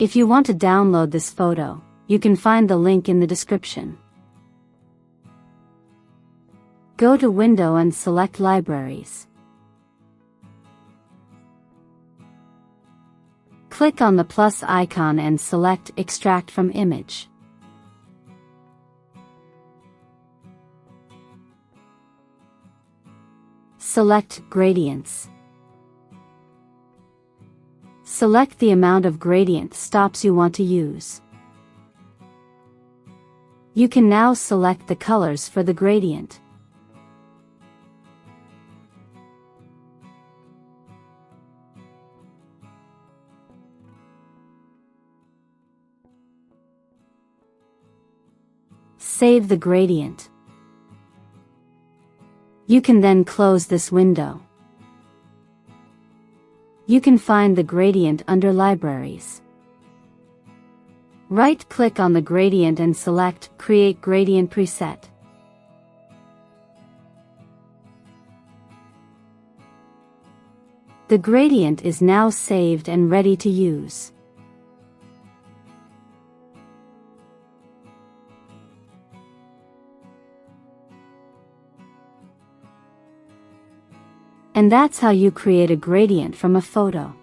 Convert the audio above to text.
If you want to download this photo, you can find the link in the description. Go to Window and select Libraries. Click on the plus icon and select Extract from Image. Select Gradients. Select the amount of gradient stops you want to use. You can now select the colors for the gradient. Save the gradient. You can then close this window. You can find the gradient under Libraries. Right-click on the gradient and select Create Gradient Preset. The gradient is now saved and ready to use. And that's how you create a gradient from a photo.